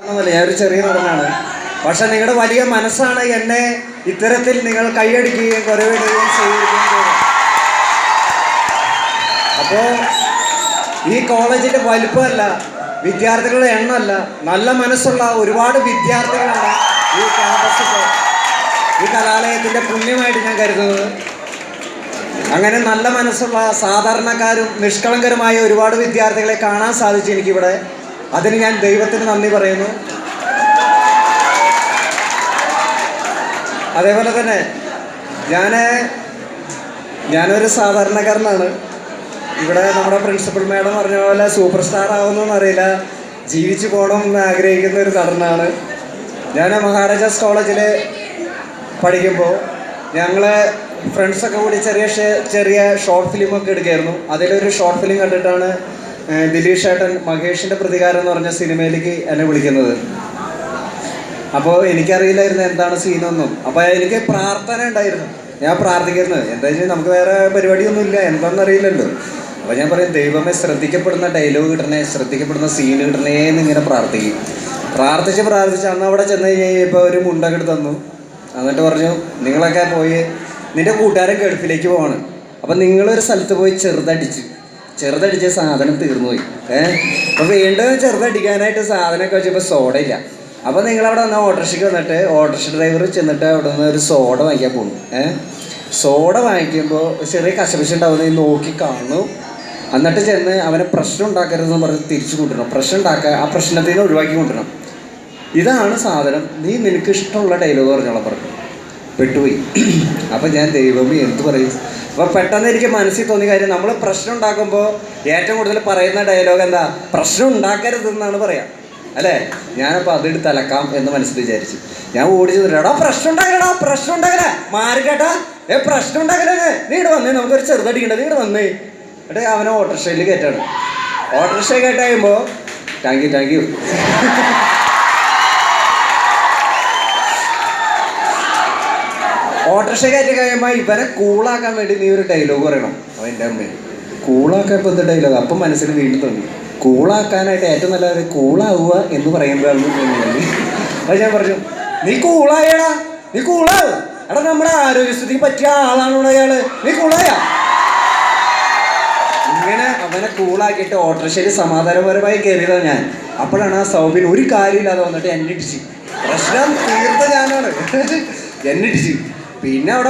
ഞാനൊരു ചെറിയ നടനാണ്. പക്ഷെ നിങ്ങളുടെ വലിയ മനസ്സാണ് എന്നെ ഇത്തരത്തിൽ നിങ്ങൾ കൈയടിക്കുകയും കുറവിടുകയും ചെയ്യുകയും. അപ്പോൾ ഈ കോളേജിൻ്റെ വലിപ്പമല്ല, വിദ്യാർത്ഥികളുടെ എണ്ണമല്ല, നല്ല മനസ്സുള്ള ഒരുപാട് വിദ്യാർത്ഥികളാണ് ഈ ക്യാമ്പസിൽ, ഈ കലാലയത്തിൻ്റെ പുണ്യമായിട്ട് ഞാൻ കരുതുന്നത്. അങ്ങനെ നല്ല മനസ്സുള്ള സാധാരണക്കാരും നിഷ്കളങ്കരുമായ ഒരുപാട് വിദ്യാർത്ഥികളെ കാണാൻ സാധിച്ചു എനിക്കിവിടെ. അതിന് ഞാൻ ദൈവത്തിന് നന്ദി പറയുന്നു. അതേപോലെ തന്നെ ഞാനൊരു സാധാരണക്കാരനാണ്. ഇവിടെ നമ്മുടെ പ്രിൻസിപ്പൽ മാഡം പറഞ്ഞ പോലെ സൂപ്പർ സ്റ്റാർ ആവുമെന്നൊന്നും അറിയില്ല, ജീവിച്ചു പോകണം എന്ന് ആഗ്രഹിക്കുന്ന ഒരു നടനാണ് ഞാൻ. മഹാരാജാസ് കോളേജിൽ പഠിക്കുമ്പോൾ ഞങ്ങൾ ഫ്രണ്ട്സൊക്കെ കൂടി ചെറിയ ഷോർട്ട് ഫിലിമൊക്കെ എടുക്കുകയായിരുന്നു. അതിലൊരു ഷോർട്ട് ഫിലിം കണ്ടിട്ടാണ് ദിലീഷ് ഏട്ടൻ മഹേഷിൻ്റെ പ്രതികാരം എന്ന് പറഞ്ഞ സിനിമയിലേക്ക് എന്നെ വിളിക്കുന്നത്. അപ്പോൾ എനിക്കറിയില്ലായിരുന്നു എന്താണ് സീനൊന്നും. അപ്പോൾ എനിക്ക് പ്രാർത്ഥന ഉണ്ടായിരുന്നു, ഞാൻ പ്രാർത്ഥിക്കുന്നത് എന്താ വെച്ചാൽ നമുക്ക് വേറെ പരിപാടിയൊന്നുമില്ല, എന്താണെന്നറിയില്ലല്ലോ. അപ്പോൾ ഞാൻ പറയും, ദൈവമേ ശ്രദ്ധിക്കപ്പെടുന്ന ഡയലോഗ് കിട്ടണേ, ശ്രദ്ധിക്കപ്പെടുന്ന സീൻ കിട്ടണേ എന്നിങ്ങനെ പ്രാർത്ഥിച്ച് അന്ന് അവിടെ ചെന്ന് കഴിഞ്ഞപ്പോൾ ഒരു മുണ്ടൊക്കെ എടുത്ത് തന്നു. എന്നിട്ട് പറഞ്ഞു, നിങ്ങളൊക്കെ പോയി നിൻ്റെ കൂട്ടുകാരൻ ഗൾഫിലേക്ക് പോവാണ്, അപ്പം നിങ്ങളൊരു സ്ഥലത്ത് പോയി ചെറുതടിച്ച് സാധനം തീർന്നു പോയി. അപ്പോൾ വീണ്ടും ചെറുതടിക്കാനായിട്ട് സാധനമൊക്കെ വെച്ചപ്പോൾ സോഡ ഇല്ല. അപ്പോൾ നിങ്ങളവിടെ വന്ന ഓട്ടോറിക്ഷയ്ക്ക് വന്നിട്ട് ഓട്ടോറിക്ഷ ഡ്രൈവർ ചെന്നിട്ട് അവിടെ നിന്ന് ഒരു സോഡ വാങ്ങിക്കാൻ പോകുന്നു. സോഡ വാങ്ങിക്കുമ്പോൾ ചെറിയ കശപിശ ഉണ്ടാവുന്നത് നോക്കി കാണുന്നു. എന്നിട്ട് ചെന്ന് അവനെ പ്രശ്നം ഉണ്ടാക്കരുതെന്ന് പറഞ്ഞ് തിരിച്ചു കൊണ്ടുവരണം. പ്രശ്നം ഉണ്ടാക്കുക, ആ പ്രശ്നത്തിൽ നിന്ന് ഒഴിവാക്കി കൊണ്ടുവരണം. ഇതാണ് സാധനം, നിനക്ക് ഇഷ്ടമുള്ള ഡയലോഗ് പറഞ്ഞോളാം പറഞ്ഞു. പെട്ടുപോയി. അപ്പം ഞാൻ ദൈവമേ എന്ത് പറയും. അപ്പോൾ പെട്ടെന്ന് എനിക്ക് മനസ്സിൽ തോന്നിയ കാര്യം, നമ്മൾ പ്രശ്നം ഉണ്ടാക്കുമ്പോൾ ഏറ്റവും കൂടുതൽ പറയുന്ന ഡയലോഗ് എന്താ? പ്രശ്നം ഉണ്ടാക്കരുതെന്നാണ് പറയാം, അല്ലേ? ഞാനപ്പോൾ അതെടുത്ത് അലക്കാം എന്ന് മനസ്സിൽ വിചാരിച്ചു. ഞാൻ ഓടിച്ചു എടാ പ്രശ്നം ഉണ്ടാക്കലേ മാറി കേട്ടാ, പ്രശ്നം ഉണ്ടാക്കലേ, നീ ഇവിടെ വന്നേ, നമുക്കൊരു ചെറുതടിക്കണ്ട, നീ ഇവിടെ വന്നേ. എന്നിട്ട് അവനെ ഓട്ടോറിക്ഷയിൽ കയറ്റാണ്. ഓട്ടോറിക്ഷ കയറ്റി കഴിയുമ്പോൾ താങ്ക് യു ഓട്ടോറിക്ഷ കയറ്റി കഴിയുമ്പോൾ ഇവനെ കൂളാക്കാൻ വേണ്ടി നീ ഒരു ഡയലോഗ് പറയണം. അവൻ്റെ അമ്മ കൂളാക്കാൻ ഇപ്പോൾ എന്ത് ഡയലോഗ്? അപ്പം മനസ്സിൽ വീണ്ടും തോന്നി, കൂളാക്കാനായിട്ട് ഏറ്റവും നല്ലത് കൂളാവുക എന്ന് പറയുമ്പോഴാണ് തോന്നുന്നത്. അത് ഞാൻ പറഞ്ഞു, നീ കൂളായടാ, നീ കൂളാവ്, എടാ നമ്മുടെ ആരോഗ്യസ്ഥിതിക്ക് പറ്റിയ ആളാണോ അയാള്, നീ കൂളായ. ഇങ്ങനെ അവനെ കൂളാക്കിയിട്ട് ഓട്ടോറിക്ഷയിൽ സമാധാനപരമായി കയറിയതാണ് ഞാൻ. അപ്പോഴാണ് ആ സൗബിൻ ഒരു കാര്യമില്ലാതെ വന്നിട്ട് എന്നെ ഇടിച്ച്. പ്രശ്നം തീർത്ത ഞാനാണ്, എന്നെ ഇടിച്ച്. പിന്നെ അവിടെ